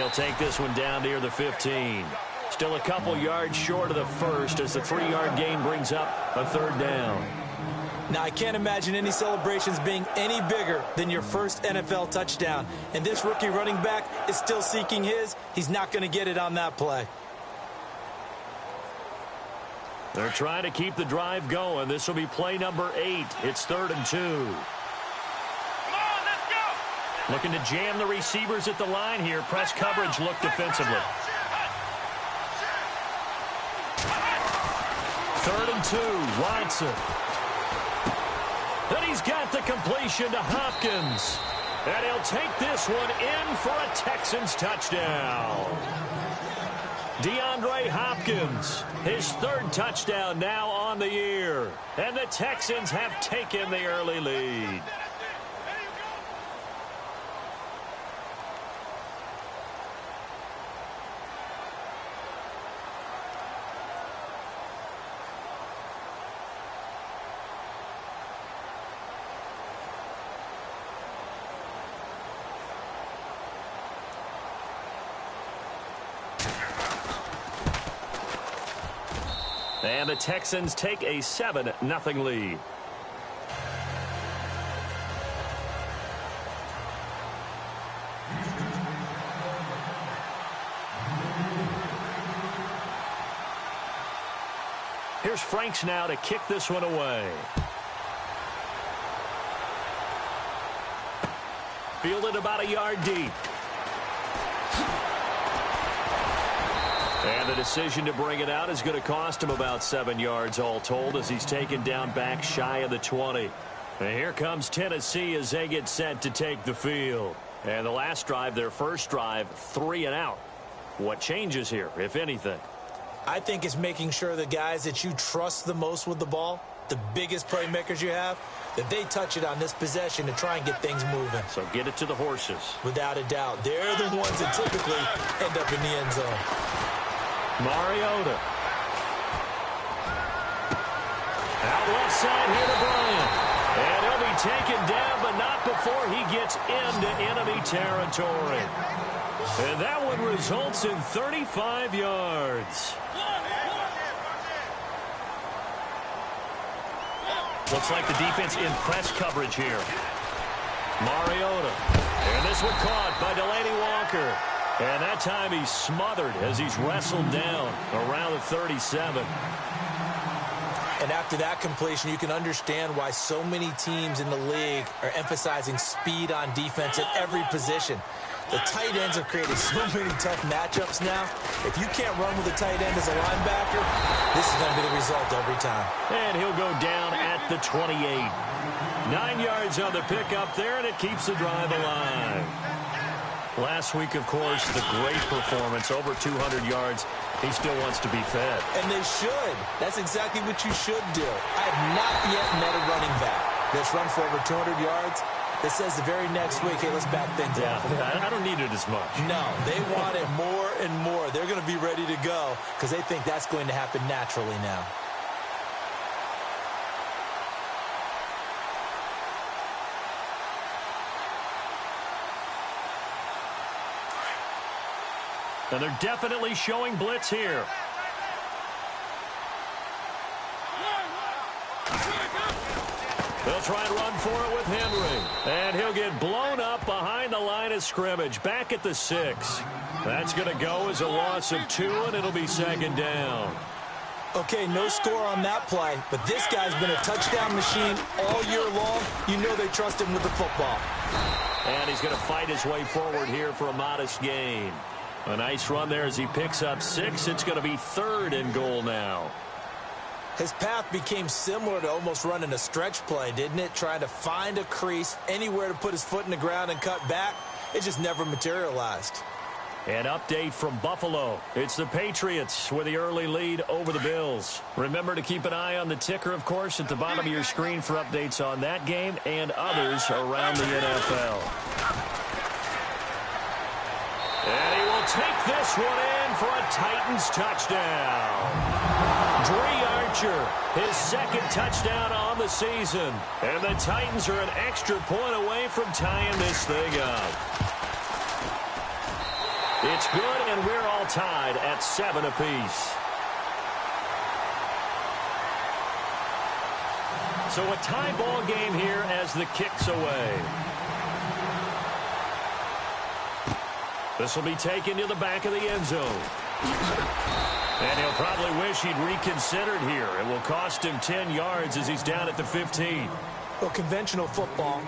he'll take this one down near the 15. Still a couple yards short of the first as the 3-yard gain brings up a 3rd down. Now, I can't imagine any celebrations being any bigger than your first NFL touchdown. And this rookie running back is still seeking his. He's not going to get it on that play. They're trying to keep the drive going. This will be play number 8. It's 3rd and 2. Looking to jam the receivers at the line here. Press coverage look defensively. 3rd and 2. Watson. And he's got the completion to Hopkins. And he'll take this one in for a Texans touchdown. DeAndre Hopkins, his 3rd touchdown now on the year. And the Texans have taken the early lead. And the Texans take a 7-0 lead. Here's Franks now to kick this one away. Fielded about a yard deep. And the decision to bring it out is going to cost him about 7 yards all told as he's taken down back shy of the 20. And here comes Tennessee as they get set to take the field. And the last drive, their first drive, 3 and out. What changes here, if anything? I think it's making sure the guys that you trust the most with the ball, the biggest playmakers you have, that they touch it on this possession to try and get things moving. So get it to the horses. Without a doubt. They're the ones that typically end up in the end zone. Mariota. Out left side here to Bryant. And he'll be taken down, but not before he gets into enemy territory. And that one results in 35 yards. Looks like the defense in press coverage here. Mariota. And this one caught by Delaney Walker. And that time he's smothered as he's wrestled down around the 37. And after that completion, you can understand why so many teams in the league are emphasizing speed on defense at every position. The tight ends have created so many tough matchups now. If you can't run with a tight end as a linebacker, this is going to be the result every time. And he'll go down at the 28. 9 yards on the pickup there, and it keeps the drive alive. Last week, of course, the great performance, over 200 yards. He still wants to be fed. And they should. That's exactly what you should do. I have not yet met a running back that's run for over 200 yards that says the very next week, hey, let's back things up. I don't need it as much. No, they want it more and more. They're going to be ready to go because they think that's going to happen naturally now. And they're definitely showing blitz here. They'll try and run for it with Henry. And he'll get blown up behind the line of scrimmage. Back at the 6. That's going to go as a loss of 2, and it'll be 2nd down. Okay, no score on that play, but this guy's been a touchdown machine all year long. You know they trust him with the football. And he's going to fight his way forward here for a modest gain. A nice run there as he picks up 6. It's going to be 3rd and goal now. His path became similar to almost running a stretch play, didn't it? Trying to find a crease, anywhere to put his foot in the ground and cut back. It just never materialized. An update from Buffalo. It's the Patriots with the early lead over the Bills. Remember to keep an eye on the ticker, of course, at the bottom of your screen for updates on that game and others around the NFL. And he will take this one in for a Titans touchdown. Dree Archer, his 2nd touchdown on the season. And the Titans are an extra point away from tying this thing up. It's good, and we're all tied at 7 apiece. So a tie ball game here as the kick's away. This will be taken to the back of the end zone. And he'll probably wish he'd reconsidered here. It will cost him 10 yards as he's down at the 15. Well, conventional football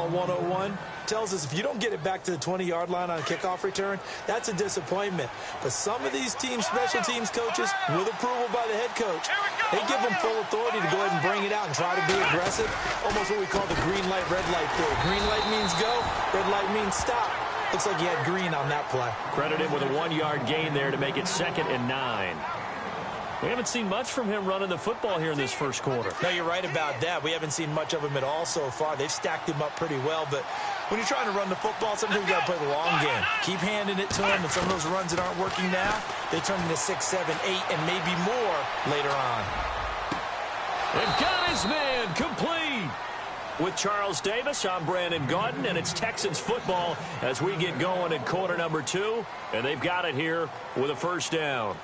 101, tells us if you don't get it back to the 20-yard line on a kickoff return, that's a disappointment. But some of these teams, special teams coaches, with approval by the head coach, they give them full authority to go ahead and bring it out and try to be aggressive. Almost what we call the green light, red light theory. Green light means go, red light means stop. Looks like he had green on that play. Credited with a 1-yard gain there to make it 2nd and 9. We haven't seen much from him running the football here in this first quarter. No, you're right about that. We haven't seen much of him at all so far. They've stacked him up pretty well, but when you're trying to run the football, sometimes you got to play the long game. Keep handing it to him, and some of those runs that aren't working now, they turn into 6, 7, 8, and maybe more later on. They've got his man complete. With Charles Davis, I'm Brandon Gaudin, and it's Texans football as we get going in quarter number 2, and they've got it here with a first down.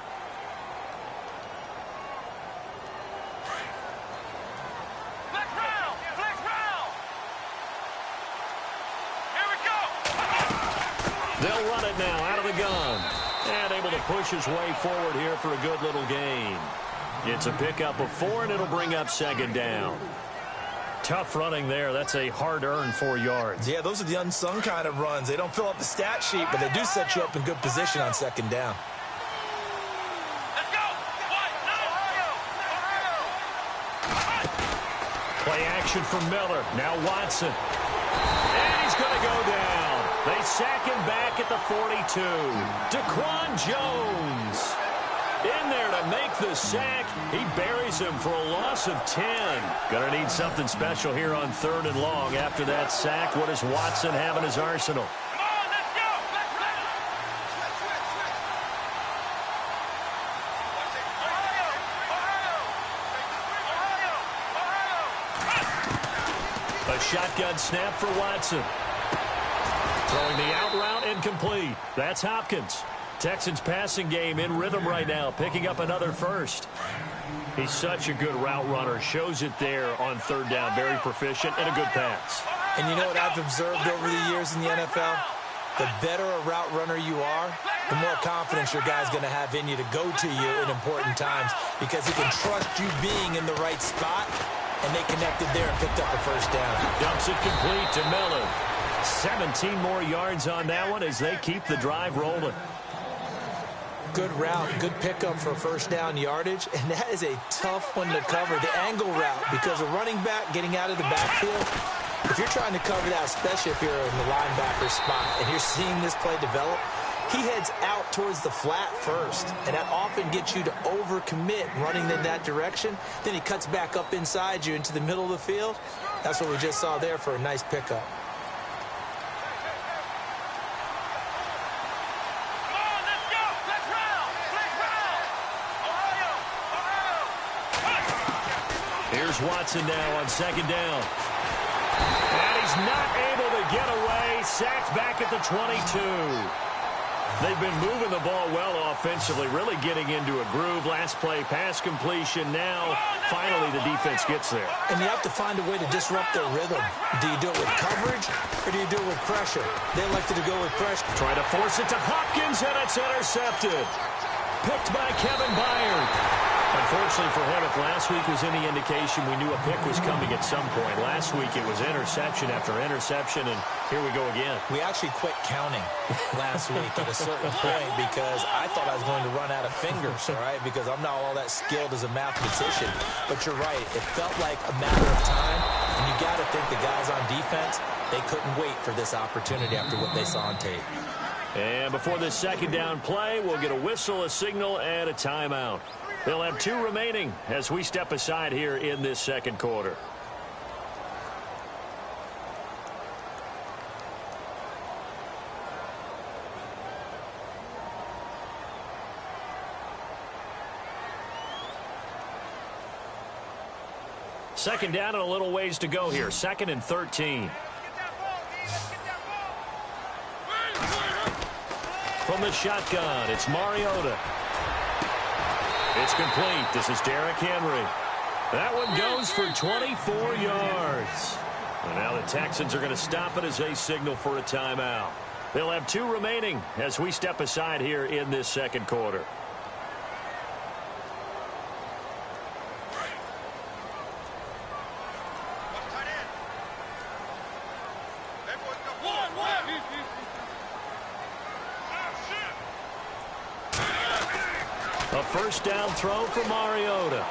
They'll run it now out of the gun. And able to push his way forward here for a good little gain. It's a pickup of 4, and it'll bring up 2nd down. Tough running there. That's a hard-earned 4 yards. Yeah, those are the unsung kind of runs. They don't fill up the stat sheet, but they do set you up in good position on 2nd down. Let's go! Play action for Miller. Now Watson. And he's going to go down. They sack him back at the 42. Daquan Jones in there to make the sack. He buries him for a loss of 10. Going to need something special here on 3rd and long after that sack. What does Watson have in his arsenal? Come on, let's go! A shotgun snap for Watson. Throwing the out route incomplete. That's Hopkins. Texans passing game in rhythm right now, picking up another first. He's such a good route runner. Shows it there on 3rd down. Very proficient and a good pass. And you know what I've observed over the years in the NFL? The better a route runner you are, the more confidence your guy's going to have in you to go to you in important times because he can trust you being in the right spot, and they connected there and picked up the first down. Dumps it complete to Miller. 17 more yards on that one as they keep the drive rolling. Good route, good pickup for first down yardage, and that is a tough one to cover, the angle route, because a running back getting out of the backfield, if you're trying to cover that, especially if you're in the linebacker spot and you're seeing this play develop, he heads out towards the flat first, and that often gets you to overcommit running in that direction. Then he cuts back up inside you into the middle of the field. That's what we just saw there for a nice pickup. Here's Watson now on 2nd down. And he's not able to get away. Sacked back at the 22. They've been moving the ball well offensively, really getting into a groove. Last play, pass completion. Now, finally, the defense gets there. And you have to find a way to disrupt their rhythm. Do you do it with coverage, or do you do it with pressure? They elected to go with pressure. Trying to force it to Hopkins, and it's intercepted. Picked by Kevin Byard. Unfortunately for him, if last week was any indication, we knew a pick was coming at some point. Last week it was interception after interception, and here we go again. We actually quit counting last week at a certain point because I thought I was going to run out of fingers, all right, because I'm not all that skilled as a mathematician. But you're right. It felt like a matter of time, and you got to think the guys on defense, they couldn't wait for this opportunity after what they saw on tape. And before this 2nd down play, we'll get a whistle, a signal, and a timeout. They'll have 2 remaining as we step aside here in this 2nd quarter. Second down and a little ways to go here. 2nd and 13. from the shotgun. It's Mariota. It's complete. This is Derrick Henry. That one goes for 24 yards. And now the Texans are going to stop it as they signal for a timeout. They'll have 2 remaining as we step aside here in this second quarter. A first down throw for Mariota.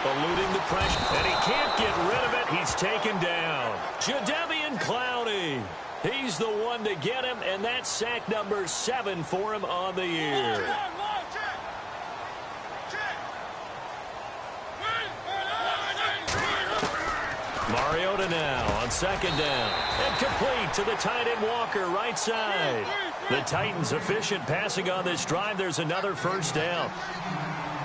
Eluding the pressure, and he can't get rid of it. He's taken down. Jadeveon Clowney. He's the one to get him, and that's sack number 7 for him on the year. Mariota now on second down. And complete to the tight end Walker, right side. The Titans efficient passing on this drive. There's another first down.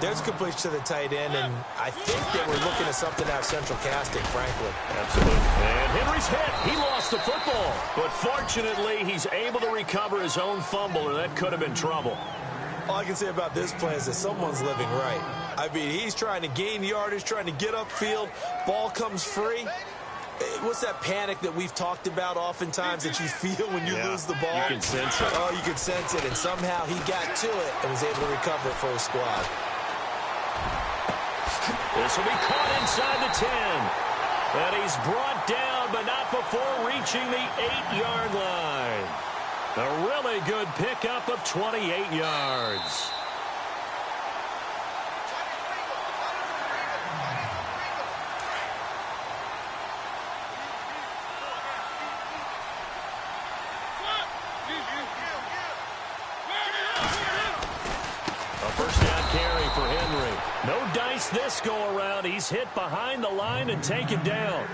There's a completion to the tight end, and I think they were looking at something out of central casting, frankly. Absolutely. And Henry's hit. He lost the football. But fortunately, he's able to recover his own fumble, or that could have been trouble. All I can say about this play is that someone's living right. I mean, he's trying to gain yardage, trying to get upfield. Ball comes free. What's that panic that we've talked about oftentimes that you feel when you lose the ball? You can sense it. Oh, you can sense it. And somehow he got to it and was able to recover it for his squad. This will be caught inside the 10. And he's brought down, but not before reaching the 8-yard line. A really good pickup of 28 yards. A first down carry for Henry. No dice this go-around. He's hit behind the line and taken down.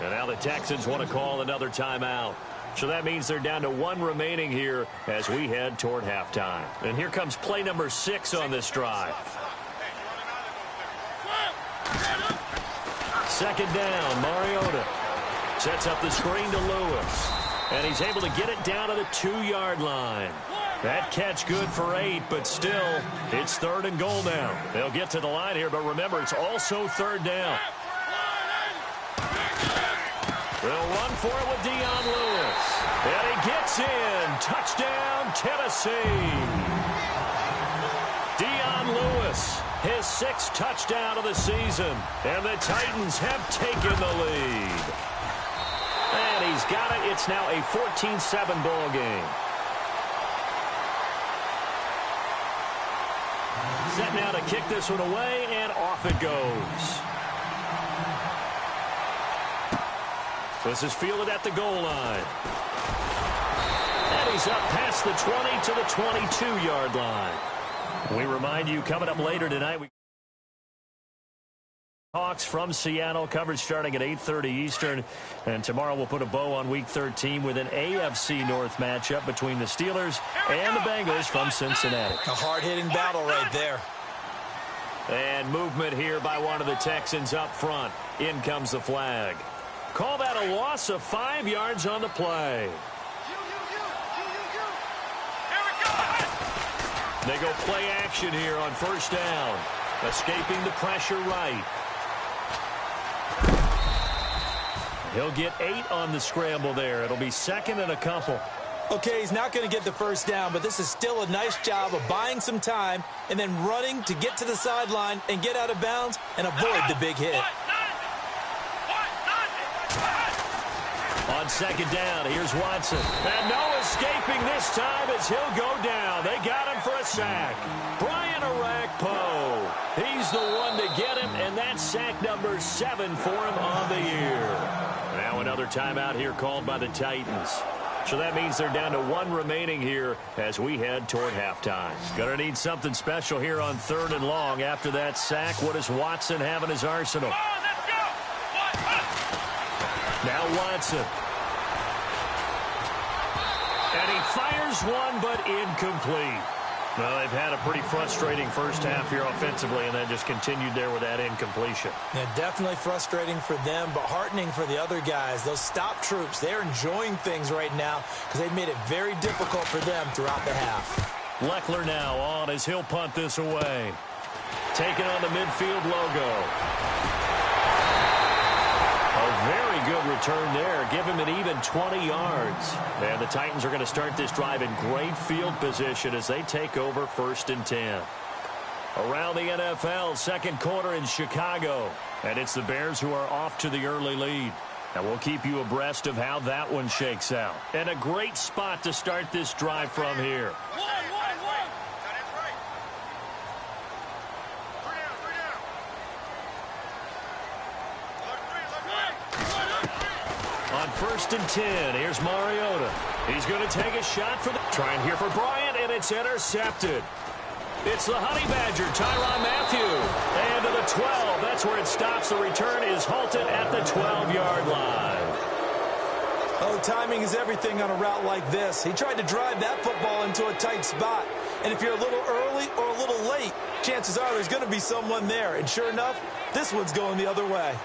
And now the Texans want to call another timeout. So that means they're down to 1 remaining here as we head toward halftime. And here comes play number 6 on this drive. Second down, Mariota sets up the screen to Lewis. And he's able to get it down to the 2-yard line. That catch good for 8, but still, it's 3rd and goal now. They'll get to the line here, but remember, it's also 3rd down. They'll run for it with Dion Lewis. And he gets in. Touchdown, Tennessee. Dion Lewis, his 6th touchdown of the season. And the Titans have taken the lead. And he's got it. It's now a 14-7 ball game. Set now to kick this one away, and off it goes. This is fielded at the goal line. And he's up past the 20 to the 22-yard line. We remind you, coming up later tonight, Hawks from Seattle, coverage starting at 8:30 Eastern. And tomorrow we'll put a bow on Week 13 with an AFC North matchup between the Steelers and the Bengals from Cincinnati. A hard-hitting battle right there. And movement here by one of the Texans up front. In comes the flag. Call that a loss of 5 yards on the play. They go play action here on first down. Escaping the pressure right. He'll get 8 on the scramble there. It'll be 2nd and a couple. Okay, he's not going to get the first down, but this is still a nice job of buying some time and then running to get to the sideline and get out of bounds and avoid the big hit. On second down, here's Watson. And no escaping this time as he'll go down. They got him for a sack. Brian Orakpo. He's the one to get him, and that's sack number 7 for him on the year. Now another timeout here called by the Titans. So that means they're down to 1 remaining here as we head toward halftime. Gonna need something special here on 3rd and long. After that sack, what does Watson have in his arsenal? Now Watson. And he fires one, but incomplete. Well, they've had a pretty frustrating first half here offensively, and then just continued there with that incompletion. Yeah, definitely frustrating for them, but heartening for the other guys. Those stop troops, they're enjoying things right now because they've made it very difficult for them throughout the half. Leckler now on as he'll punt this away. Taking on the midfield logo. A very good return there. Give him an even 20 yards. And the Titans are going to start this drive in great field position as they take over 1st and 10. Around the NFL, second quarter in Chicago. And it's the Bears who are off to the early lead. And we'll keep you abreast of how that one shakes out. And a great spot to start this drive from here. On 1st and 10, here's Mariota. He's going to take a shot for the... Trying here for Bryant, and it's intercepted. It's the Honey Badger, Tyrann Mathieu. And to the 12, that's where it stops. The return is halted at the 12-yard line. Oh, timing is everything on a route like this. He tried to drive that football into a tight spot. And if you're a little early or a little late, chances are there's going to be someone there. And sure enough, this one's going the other way.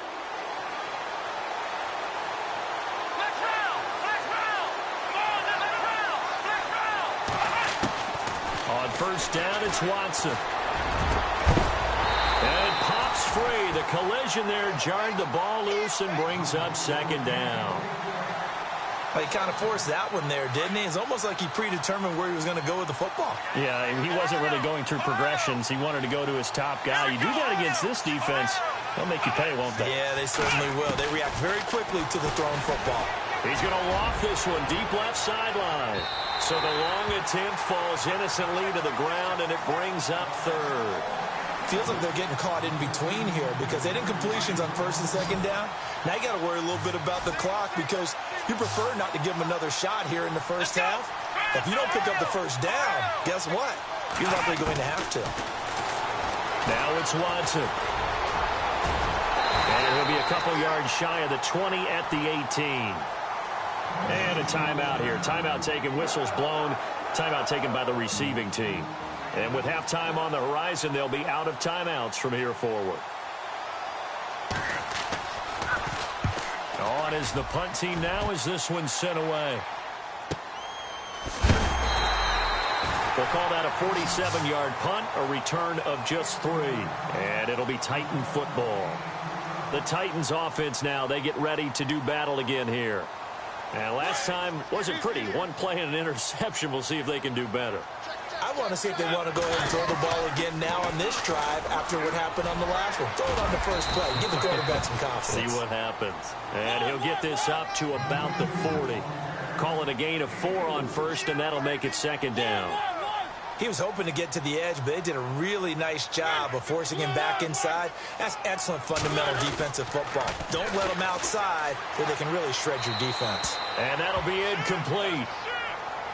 On 1st down, it's Watson. And it pops free. The collision there jarred the ball loose and brings up 2nd down. Well, he kind of forced that one there, didn't he? It's almost like he predetermined where he was going to go with the football. Yeah, he wasn't really going through progressions. He wanted to go to his top guy. You do that against this defense, they'll make you pay, won't they? Yeah, they certainly will. They react very quickly to the thrown football. He's going to loft this one deep left sideline. So the long attempt falls innocently to the ground, and it brings up 3rd. Feels like they're getting caught in between here because they didn't completions on 1st and 2nd down. Now you got to worry a little bit about the clock because you prefer not to give them another shot here in the first half. If you don't pick up the 1st down, guess what? You're likely going to have to. Now it's Watson. And he'll be a couple yards shy of the 20 at the 18. And a timeout here. Timeout taken, whistles blown. Timeout taken by the receiving team. And with halftime on the horizon, they'll be out of timeouts from here forward. On is the punt team now as this one's sent away. We'll call that a 47-yard punt, a return of just 3. And it'll be Titan football. The Titans offense now, they get ready to do battle again here. And last time wasn't pretty. One play and an interception. We'll see if they can do better. I want to see if they want to go ahead and throw the ball again now on this drive after what happened on the last one. Throw it on the first play. Give the quarterback some confidence. See what happens. And he'll get this up to about the 40. Call it a gain of 4 on 1st, and that'll make it 2nd down. He was hoping to get to the edge, but they did a really nice job of forcing him back inside. That's excellent fundamental defensive football. Don't let them outside where they can really shred your defense. And that'll be incomplete.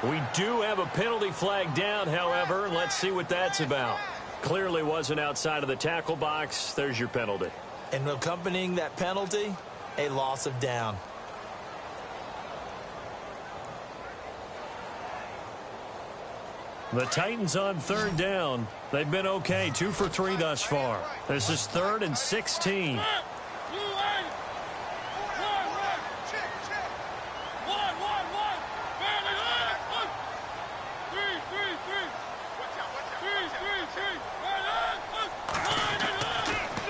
We do have a penalty flag down, however. Let's see what that's about. Clearly wasn't outside of the tackle box. There's your penalty. And accompanying that penalty, a loss of down. The Titans on 3rd down. They've been okay, 2 for 3 thus far. This is 3rd and 16.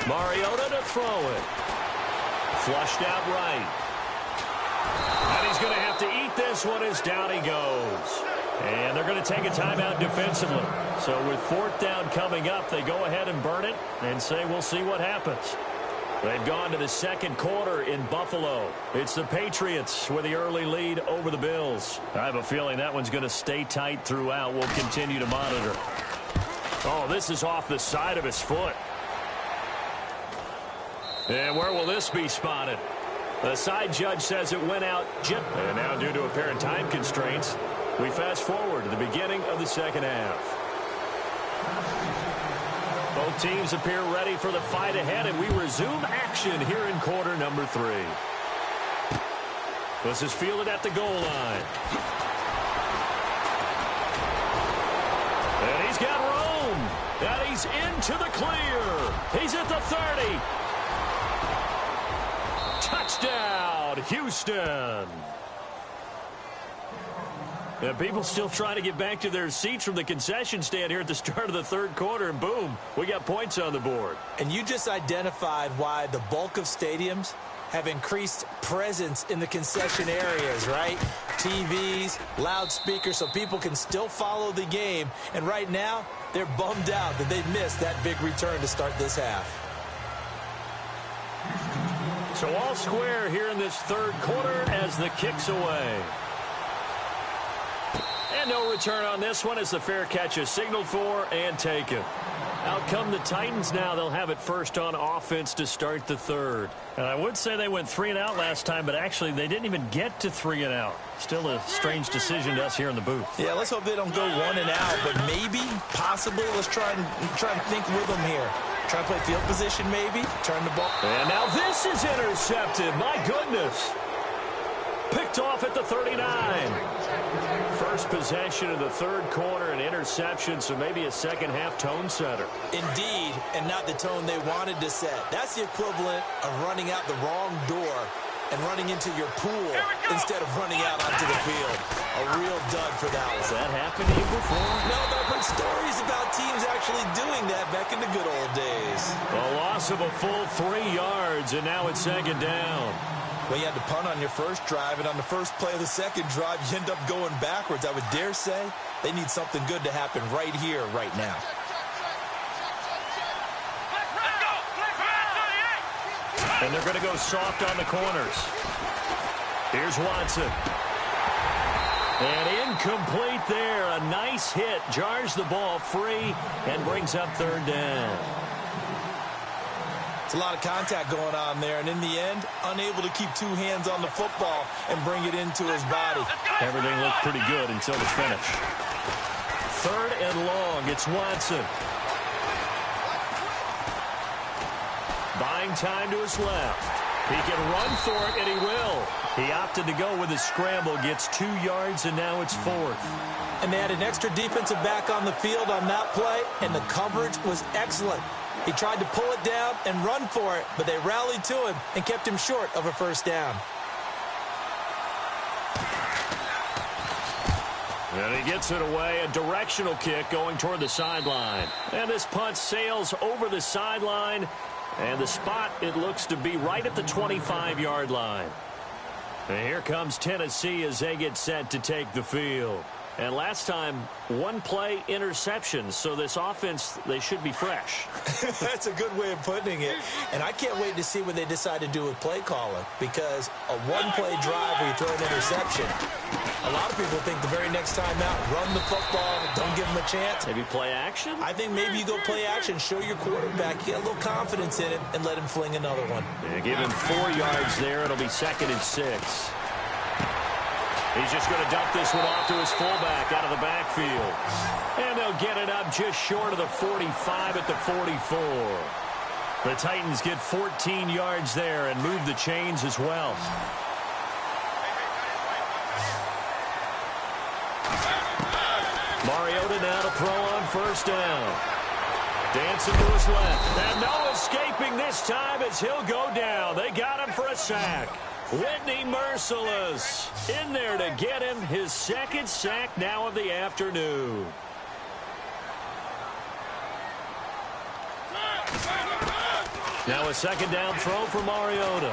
Mariota to throw it. Flushed out right. And he's going to have to eat this one as down he goes. And they're going to take a timeout defensively. So with 4th down coming up, they go ahead and burn it and say we'll see what happens. They've gone to the 2nd quarter in Buffalo. It's the Patriots with the early lead over the Bills. I have a feeling that one's going to stay tight throughout. We'll continue to monitor. Oh, this is off the side of his foot. And where will this be spotted? The side judge says it went out. And now due to apparent time constraints, we fast forward to the beginning of the 2nd half. Both teams appear ready for the fight ahead, and we resume action here in quarter number 3. This is fielded at the goal line. And He's got room. And he's into the clear. He's at the 30. Touchdown, Houston. And people still trying to get back to their seats from the concession stand here at the start of the third quarter, and boom, we got points on the board. And you just identified why the bulk of stadiums have increased presence in the concession areas, right? TVs, loudspeakers, so people can still follow the game. And right now, they're bummed out that they missed that big return to start this half. So all square here in this third quarter as the kick's away. And no return on this one as the fair catch is signaled for and taken. Out come the Titans now. They'll have it first on offense to start the third. And I would say they went 3 and out last time, but actually they didn't even get to 3 and out. Still a strange decision to us here in the booth. Yeah, let's hope they don't go 1 and out, but maybe, possibly, let's try and think with them here. Try to play field position maybe, turn the ball. And now this is intercepted. My goodness. Picked off at the 39. First possession of the third quarter, an interception, so maybe a second-half tone setter. Indeed, and not the tone they wanted to set. That's the equivalent of running out the wrong door and running into your pool instead of running out onto the field. A real dud for that one. Has that happened to you before? No, but I've heard stories about teams actually doing that back in the good old days. A loss of a full 3 yards, and now it's second down. Well, you had to punt on your first drive, and on the first play of the second drive, you end up going backwards. I would dare say they need something good to happen right here, right now. And they're going to go soft on the corners. Here's Watson. And incomplete there. A nice hit. Jars the ball free and brings up third down. It's a lot of contact going on there, and in the end, unable to keep 2 hands on the football and bring it into his body. Everything looked pretty good until the finish. Third and long. It's Watson. Buying time to his left. He can run for it, and he will. He opted to go with a scramble, gets 2 yards, and now it's fourth. And they had an extra defensive back on the field on that play, and the coverage was excellent. He tried to pull it down and run for it, but they rallied to him and kept him short of a first down. And he gets it away, a directional kick going toward the sideline. And this punt sails over the sideline, and the spot, it looks to be right at the 25-yard line. And here comes Tennessee as they get set to take the field. And last time, 1 play interception, so this offense, they should be fresh. That's a good way of putting it. And I can't wait to see what they decide to do with play calling, because a 1-play drive where you throw an interception, a lot of people think the very next time out, run the football, don't give them a chance. Maybe play action? I think maybe you go play action, show your quarterback, get a little confidence in it, and let him fling another one. Yeah, give him 4 yards there. It'll be 2nd and 6. He's just going to dump this one off to his fullback out of the backfield. And they'll get it up just short of the 45 at the 44. The Titans get 14 yards there and move the chains as well. Mariota now to throw on first down. Dancing to his left. And no escaping this time as he'll go down. They got him for a sack. Whitney Merciless in there to get him his 2nd sack now of the afternoon. Now a 2nd down throw for Mariota.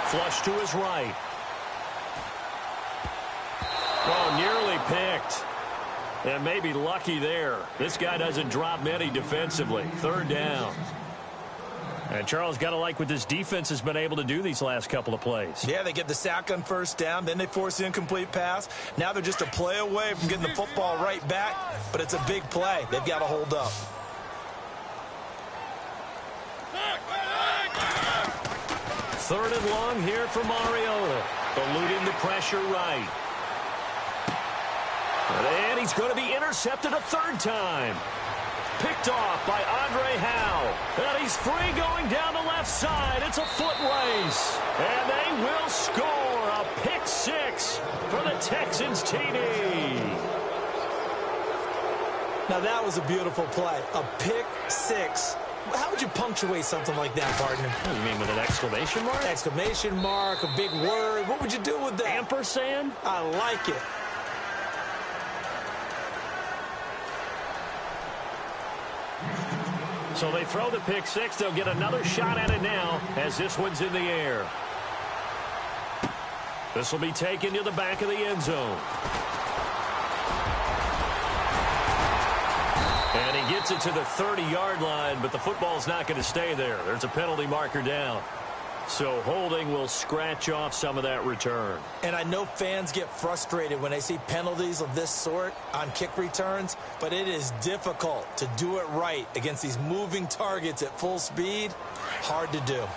Flush to his right. Oh, nearly picked. And maybe lucky there. This guy doesn't drop many defensively. 3rd down. And Charles, got to like what this defense has been able to do these last couple of plays. Yeah, they get the sack on first down, then they force the incomplete pass. Now they're just a play away from getting the football right back, but it's a big play. They've got to hold up. Third and long here for Mariota. Eluding the pressure right. And he's going to be intercepted a 3rd time. Picked off by Andre Howe. And he's free going down the left side. It's a foot race. And they will score a pick 6 for the Texans TD. Now, that was a beautiful play. A pick six. How would you punctuate something like that, partner? What do you mean, with an exclamation mark? Exclamation mark, a big word. What would you do with that? Ampersand? I like it. So they throw the pick six. They'll get another shot at it now as this one's in the air. This will be taken to the back of the end zone. And he gets it to the 30-yard line, but the football's not going to stay there. There's a penalty marker down. So holding will scratch off some of that return. And I know fans get frustrated when they see penalties of this sort on kick returns, but it is difficult to do it right against these moving targets at full speed. Hard to do.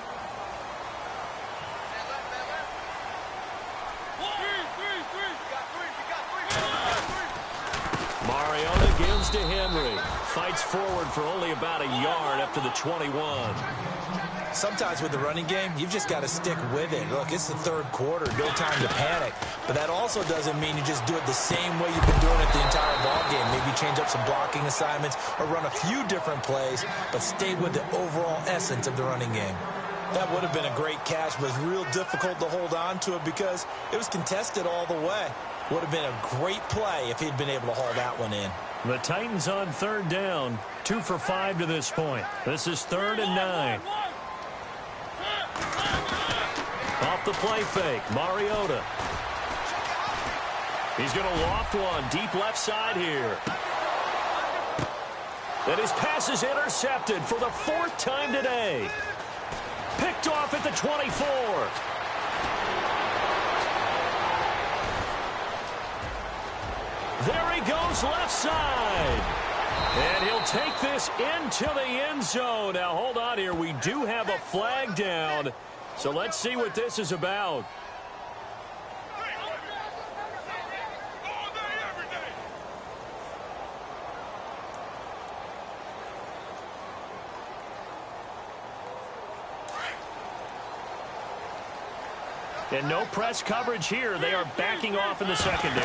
Mariota gives to Henry. Fights forward for only about a yard up to the 21. Sometimes with the running game, you've just got to stick with it. Look, it's the third quarter, no time to panic. But that also doesn't mean you just do it the same way you've been doing it the entire ball game. Maybe change up some blocking assignments or run a few different plays, but stay with the overall essence of the running game. That would have been a great catch, but it's real difficult to hold on to it because it was contested all the way. Would have been a great play if he'd been able to haul that one in. The Titans on third down, 2 for 5 to this point. This is 3rd and 9. Off the play fake, Mariota. He's going to loft one deep left side here. And his pass is intercepted for the 4th time today. Picked off at the 24. There he goes left side. And he'll take this into the end zone. Now, hold on here. We do have a flag down. So let's see what this is about. And no press coverage here. They are backing off in the secondary.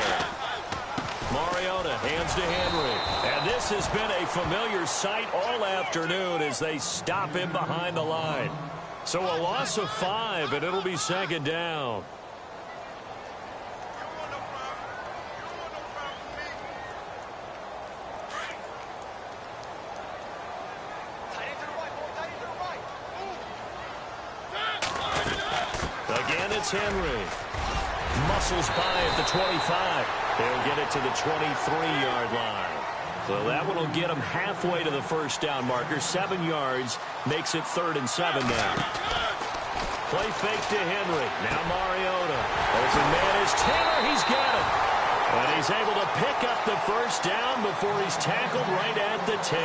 Mariota hands to Henry. And this has been a familiar sight all afternoon as they stop him behind the line. So a loss of 5, and it'll be 2nd down. Again, it's Henry. Muscles by at the 25. He'll get it to the 23-yard line. So that one will get him halfway to the first down marker. 7 yards makes it 3rd and 7 now. Play fake to Henry. Now Mariota. Open man is Taylor. He's got it. And he's able to pick up the first down before he's tackled right at the 10.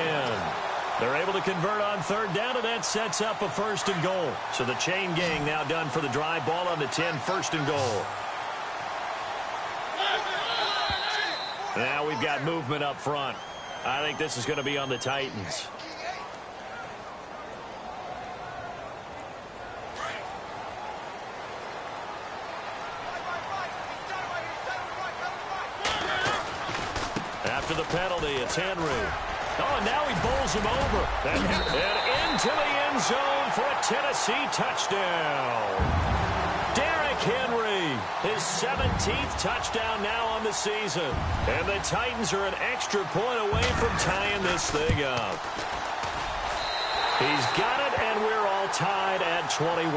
They're able to convert on 3rd down, and that sets up a 1st and goal. So the chain gang now done for the drive. Ball on the 10, 1st and goal. Now we've got movement up front. I think this is going to be on the Titans. After the penalty, it's Henry. Oh, and now he bowls him over. And into the end zone for a Tennessee touchdown. Henry, his 17th touchdown now on the season. And the Titans are an extra point away from tying this thing up. He's got it, and we're all tied at 21.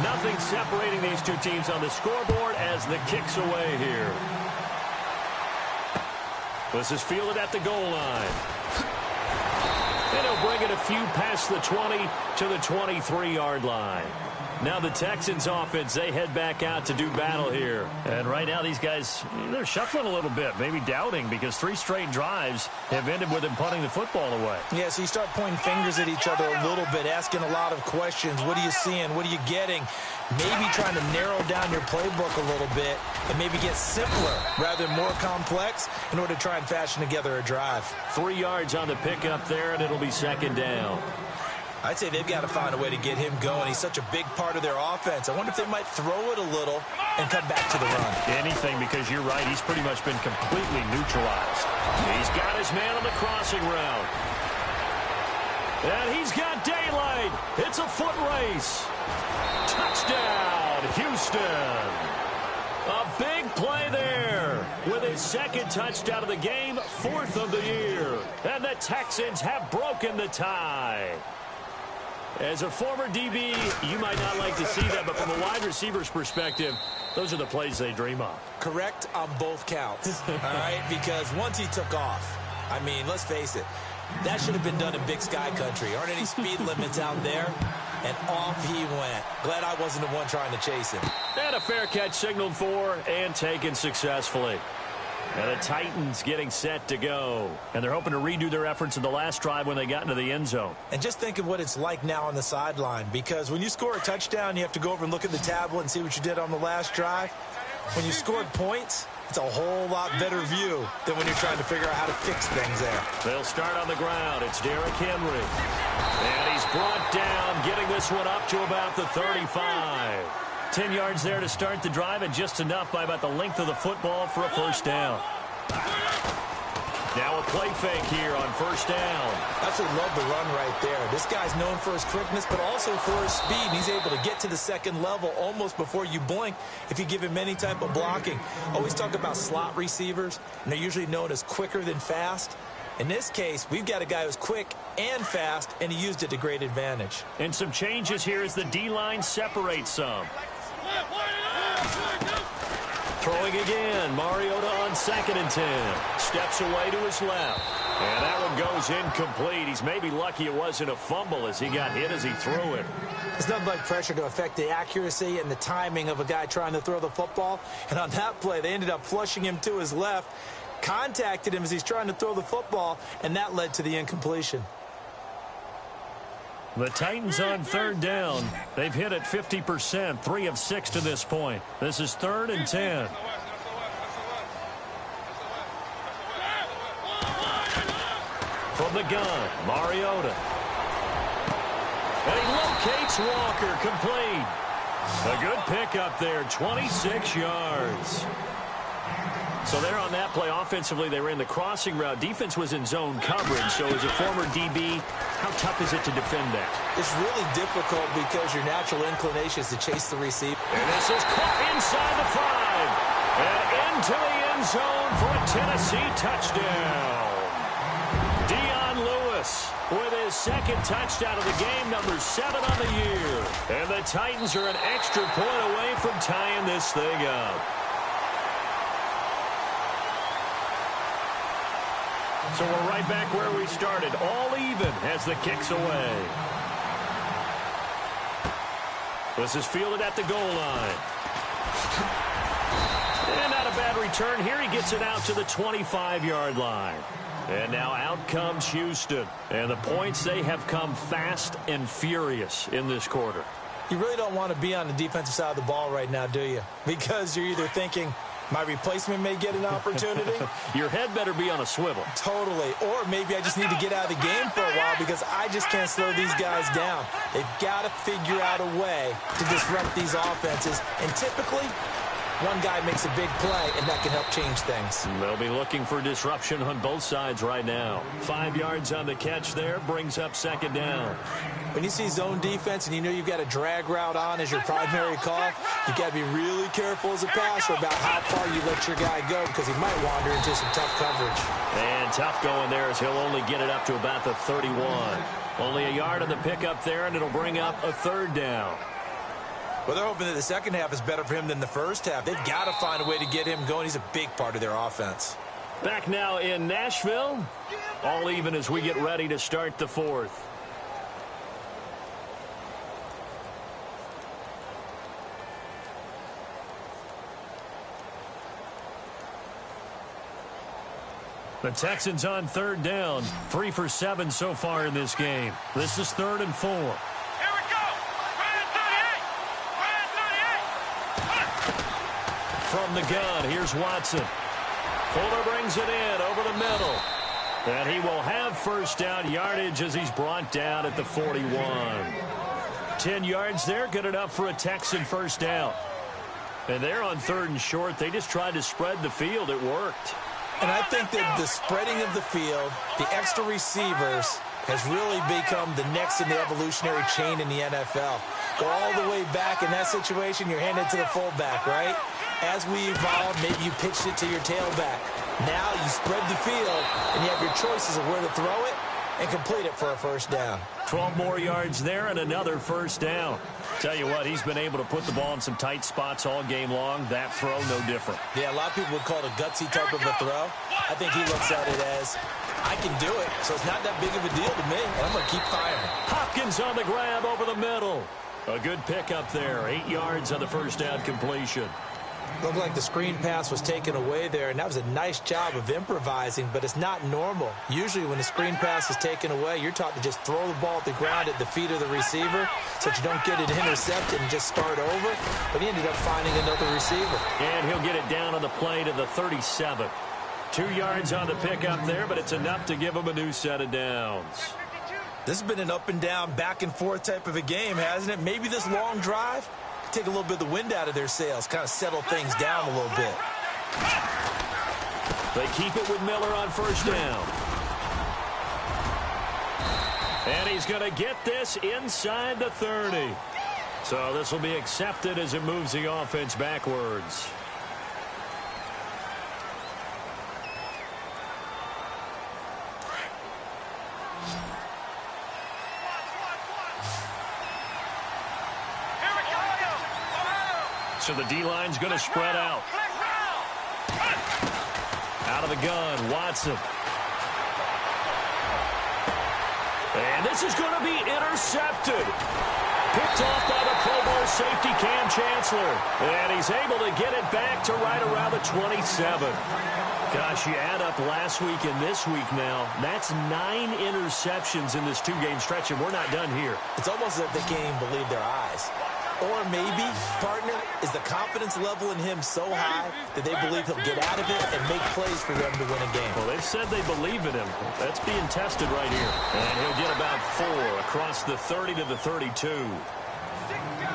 Nothing separating these two teams on the scoreboard as the kick's away here. This is fielded at the goal line. And he'll bring it a few past the 20 to the 23-yard line. Now the Texans offense, they head back out to do battle here. And right now these guys, they're shuffling a little bit, maybe doubting, because 3 straight drives have ended with them punting the football away. Yeah, so you start pointing fingers at each other a little bit, asking a lot of questions. What are you seeing? What are you getting? Maybe trying to narrow down your playbook a little bit and maybe get simpler rather than more complex in order to try and fashion together a drive. 3 yards on the pickup there, and it'll be 2nd down. I'd say they've got to find a way to get him going. He's such a big part of their offense. I wonder if they might throw it a little and come back to the run. Anything, because you're right. He's pretty much been completely neutralized. He's got his man on the crossing route. And he's got daylight. It's a foot race. Touchdown, Houston. A big play there with his second touchdown of the game, 4th of the year. And the Texans have broken the tie. As a former DB, you might not like to see that, but from a wide receiver's perspective, those are the plays they dream of. Correct on both counts, all right? Because once he took off, I mean, let's face it, that should have been done in Big Sky Country. Aren't any speed limits out there? And off he went. Glad I wasn't the one trying to chase him. And a fair catch signaled for and taken successfully. And the Titans getting set to go. And they're hoping to redo their efforts in the last drive when they got into the end zone. And just think of what it's like now on the sideline. Because when you score a touchdown, you have to go over and look at the tablet and see what you did on the last drive. When you scored points, it's a whole lot better view than when you're trying to figure out how to fix things there. They'll start on the ground. It's Derrick Henry. And he's brought down, getting this one up to about the 35. 10 yards there to start the drive, and just enough by about the length of the football for a first down. Now a play fake here on first down. Absolutely love the run right there. This guy's known for his quickness, but also for his speed. He's able to get to the second level almost before you blink if you give him any type of blocking. Always talk about slot receivers, and they're usually known as quicker than fast. In this case, we've got a guy who's quick and fast, and he used it to great advantage. And some changes here as the D-line separates some. Throwing again, Mariota on 2nd and 10. Steps away to his left. And that one goes incomplete. He's maybe lucky it wasn't a fumble as he got hit as he threw it. There's nothing like pressure to affect the accuracy and the timing of a guy trying to throw the football. And on that play, they ended up flushing him to his left, contacted him as he's trying to throw the football, and that led to the incompletion. The Titans on 3rd down. They've hit it 50%, 3 of 6 to this point. This is 3rd and 10. From the gun, Mariota. And he locates Walker, complete. A good pickup there, 26 yards. So there on that play, offensively, they ran the crossing route. Defense was in zone coverage. So as a former DB, how tough is it to defend that? It's really difficult because your natural inclination is to chase the receiver. And this is caught inside the 5. And into the end zone for a Tennessee touchdown. Dion Lewis with his 2nd touchdown of the game, number 7 on the year. And the Titans are an extra point away from tying this thing up. So we're right back where we started, all even as the kick's away. This is fielded at the goal line. And not a bad return here. He gets it out to the 25-yard line. And now out comes Houston. And the points, they have come fast and furious in this quarter. You really don't want to be on the defensive side of the ball right now, do you? Because you're either thinking, my replacement may get an opportunity. Your head better be on a swivel. Totally. Or maybe I just need to get out of the game for a while because I just can't slow these guys down. They've got to figure out a way to disrupt these offenses. And typically, one guy makes a big play, and that can help change things. They'll be looking for disruption on both sides right now. 5 yards on the catch there, brings up 2nd down. When you see zone defense and you know you've got a drag route on as your primary call, you've got to be really careful as a passer about how far you let your guy go because he might wander into some tough coverage. And tough going there as he'll only get it up to about the 31. Only a yard on the pickup there, and it'll bring up a 3rd down. Well, they're hoping that the second half is better for him than the first half. They've got to find a way to get him going. He's a big part of their offense. Back now in Nashville, all even as we get ready to start the 4th. The Texans on 3rd down, 3 for 7 so far in this game. This is 3rd and 4. Here we go. Red 38. From the gun, here's Watson. Fuller brings it in over the middle. And he will have first down yardage as he's brought down at the 41. 10 yards there, good enough for a Texan first down. And they're on 3rd and short. They just tried to spread the field. It worked. And I think that the spreading of the field, the extra receivers, has really become the next in the evolutionary chain in the NFL. Go all the way back in that situation, you're handed to the fullback, right? As we evolve, maybe you pitched it to your tailback. Now you spread the field, and you have your choices of where to throw it and complete it for a first down. 12 more yards there and another first down. Tell you what, he's been able to put the ball in some tight spots all game long. That throw, no different. Yeah, a lot of people would call it a gutsy type of a throw. I think he looks at it as, I can do it, so it's not that big of a deal to me, and I'm going to keep firing. Hopkins on the grab over the middle. A good pickup there. 8 yards on the first down completion. Looked like the screen pass was taken away there, and that was a nice job of improvising, but it's not normal. Usually when the screen pass is taken away, you're taught to just throw the ball at the ground at the feet of the receiver so that you don't get it intercepted and just start over. But he ended up finding another receiver. And he'll get it down on the play to the 37. 2 yards on the pickup there, but it's enough to give him a new set of downs. This has been an up and down, back and forth type of a game, hasn't it? Maybe this long drive take a little bit of the wind out of their sails, kind of settle things down a little bit. They keep it with Miller on first down. And he's going to get this inside the 30. So this will be accepted as it moves the offense backwards. So the D-line's going to spread out. Out of the gun, Watson. And this is going to be intercepted. Picked off by the Pro Bowl safety Cam Chancellor. And he's able to get it back to right around the 27. Gosh, you add up last week and this week now. That's 9 interceptions in this 2-game stretch, and we're not done here. It's almost as if they can't even believe their eyes. Or maybe, partner, is the confidence level in him so high that they believe he'll get out of it and make plays for them to win a game. Well, they've said they believe in him. That's being tested right here. And he'll get about 4 across the 30 to the 32.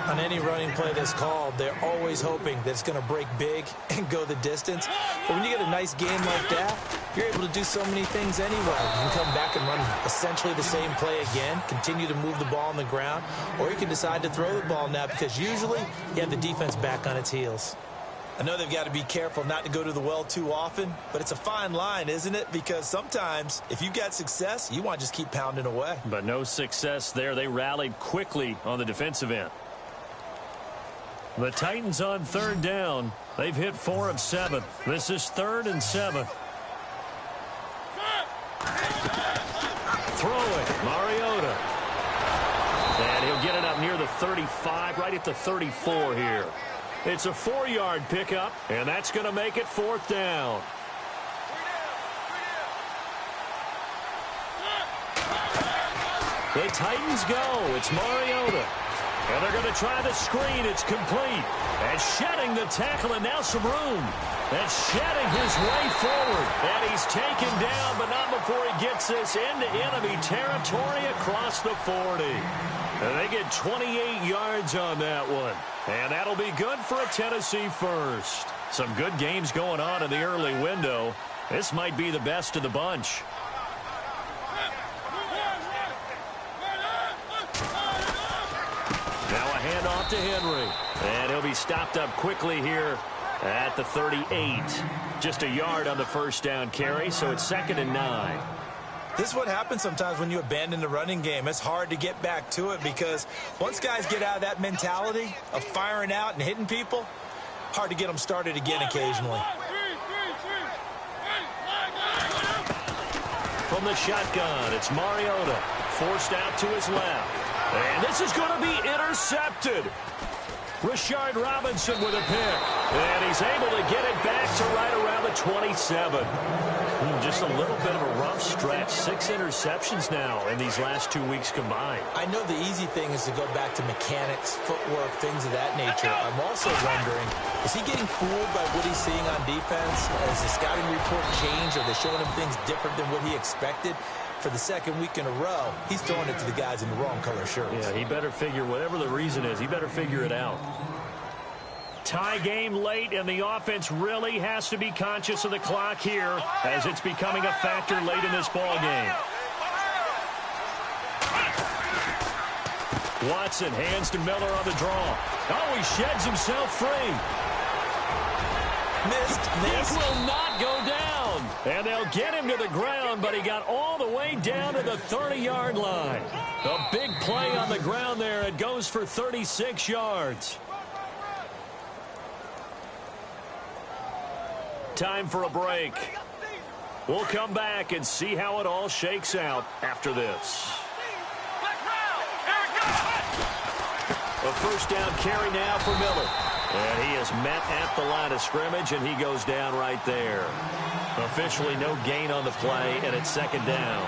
On any running play that's called, they're always hoping that it's going to break big and go the distance. But when you get a nice game like that, you're able to do so many things anyway. You can come back and run essentially the same play again, continue to move the ball on the ground, or you can decide to throw the ball now because usually you have the defense back on its heels. I know they've got to be careful not to go to the well too often, but it's a fine line, isn't it? Because sometimes if you've got success, you want to just keep pounding away. But no success there. They rallied quickly on the defensive end. The Titans on 3rd down. They've hit 4 of 7. This is 3rd and 7. Throwing, Mariota. And he'll get it up near the 35, right at the 34 here. It's a 4-yard pickup, and that's going to make it 4th down. The Titans go. It's Mariota. And they're going to try the screen. It's complete. And shedding the tackle, and now some room. And shedding his way forward. And he's taken down, but not before he gets this into enemy territory across the 40. And they get 28 yards on that one. And that'll be good for a Tennessee first. Some good games going on in the early window. This might be the best of the bunch. Now a handoff to Henry. And he'll be stopped up quickly here at the 38. Just a yard on the first down carry, so it's 2nd and 9. This is what happens sometimes when you abandon the running game. It's hard to get back to it because once guys get out of that mentality of firing out and hitting people, hard to get them started again occasionally. From the shotgun, it's Mariota. Forced out to his left. And this is going to be intercepted. Rashard Robinson with a pick. And he's able to get it back to right around the 27. Just a little bit of a rough stretch. 6 interceptions now in these last 2 weeks combined. I know the easy thing is to go back to mechanics, footwork, things of that nature. I'm also wondering, is he getting fooled by what he's seeing on defense? Has the scouting report changed? Are they showing him things different than what he expected? For the second week in a row, he's throwing it to the guys in the wrong color shirts. Yeah, he better figure, whatever the reason is, he better figure it out. Tie game late, and the offense really has to be conscious of the clock here as it's becoming a factor late in this ball game. Watson hands to Miller on the draw. Oh, he sheds himself free. Missed. This will not go down. And they'll get him to the ground, but he got all the way down to the 30-yard line. A big play on the ground there. It goes for 36 yards. Time for a break. We'll come back and see how it all shakes out after this. A first down carry now for Miller. And he is met at the line of scrimmage, and he goes down right there. Officially no gain on the play, and it's second down.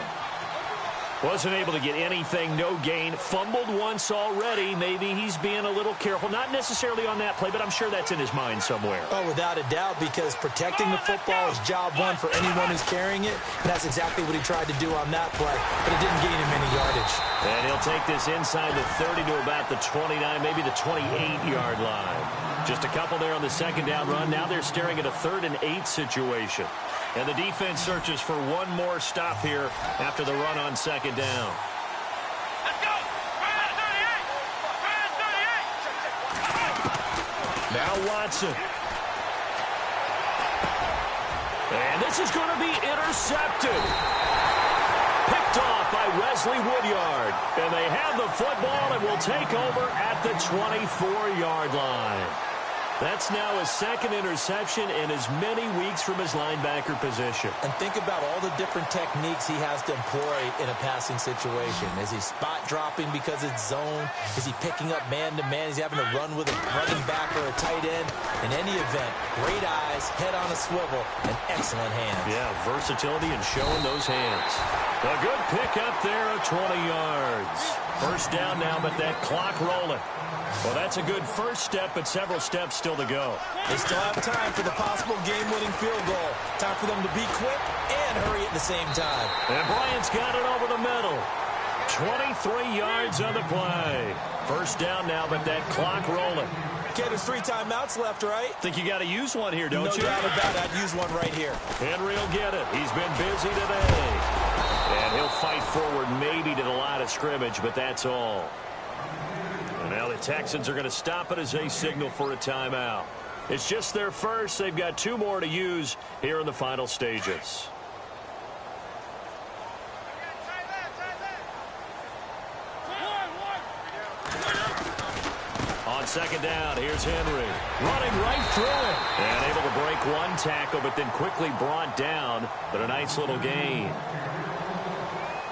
Wasn't able to get anything, no gain. Fumbled once already. Maybe he's being a little careful. Not necessarily on that play, but I'm sure that's in his mind somewhere. Oh, without a doubt, because protecting the football is job one for anyone who's carrying it. And that's exactly what he tried to do on that play, but it didn't gain him any yardage. And he'll take this inside the 30 to about the 29, maybe the 28-yard line. Just a couple there on the second down run. Now they're staring at a 3rd and 8 situation. And the defense searches for one more stop here after the run on second down. Let's go. Brand 38. Now Watson. And this is going to be intercepted. Picked off by Wesley Woodyard. And they have the football and will take over at the 24-yard line. That's now his second interception in as many weeks from his linebacker position. And think about all the different techniques he has to employ in a passing situation. Is he spot dropping because it's zone? Is he picking up man-to-man? Is he having to run with a running back or a tight end? In any event, great eyes, head on a swivel, and excellent hands. Yeah, versatility and showing those hands. A good pick up there at 20 yards. First down now, but that clock rolling. Well, that's a good first step, but several steps still to go. They still have time for the possible game-winning field goal. Time for them to be quick and hurry at the same time. And Bryant's got it over the middle. 23 yards on the play. First down now, but that clock rolling. Okay, there's 3 timeouts left, right? Think you got to use one here, don't you? No doubt about it. I'd use one right here. Henry will get it. He's been busy today. And he'll fight forward maybe to the line of scrimmage, but that's all. And now the Texans are going to stop it as they signal for a timeout. It's just their first. They've got 2 more to use here in the final stages. On second down, here's Henry. Running right through it. And able to break one tackle, but then quickly brought down. But a nice little gain.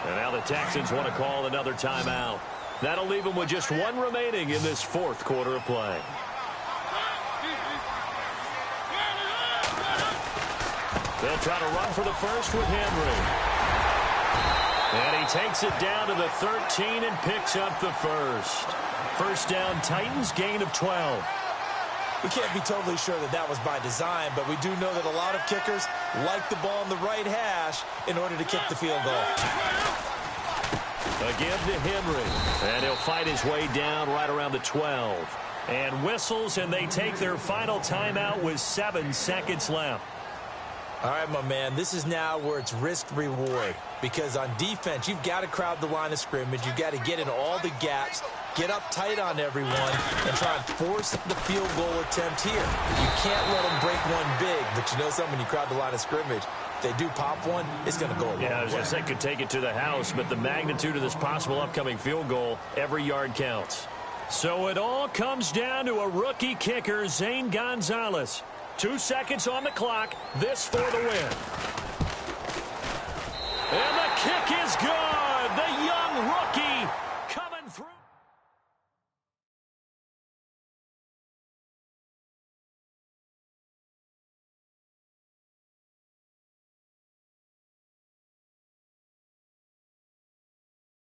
And now the Texans want to call another timeout. That'll leave them with just 1 remaining in this 4th quarter of play. They'll try to run for the first with Henry. And he takes it down to the 13 and picks up the first. First down, Titans, gain of 12. We can't be totally sure that that was by design, but we do know that a lot of kickers like the ball in the right hash in order to kick the field goal. A give to Henry. And he'll fight his way down right around the 12. And whistles, and they take their final timeout with 7 seconds left. All right, my man, this is now where it's risk-reward. Because on defense, you've got to crowd the line of scrimmage. You've got to get in all the gaps, get up tight on everyone, and try and force the field goal attempt here. You can't let them break one big, but you know something, when you crowd the line of scrimmage, if they do pop one, it's going to go a long way. Yeah, I was going to say could take it to the house, but the magnitude of this possible upcoming field goal, every yard counts. So it all comes down to a rookie kicker, Zane Gonzalez. 2 seconds on the clock. This for the win.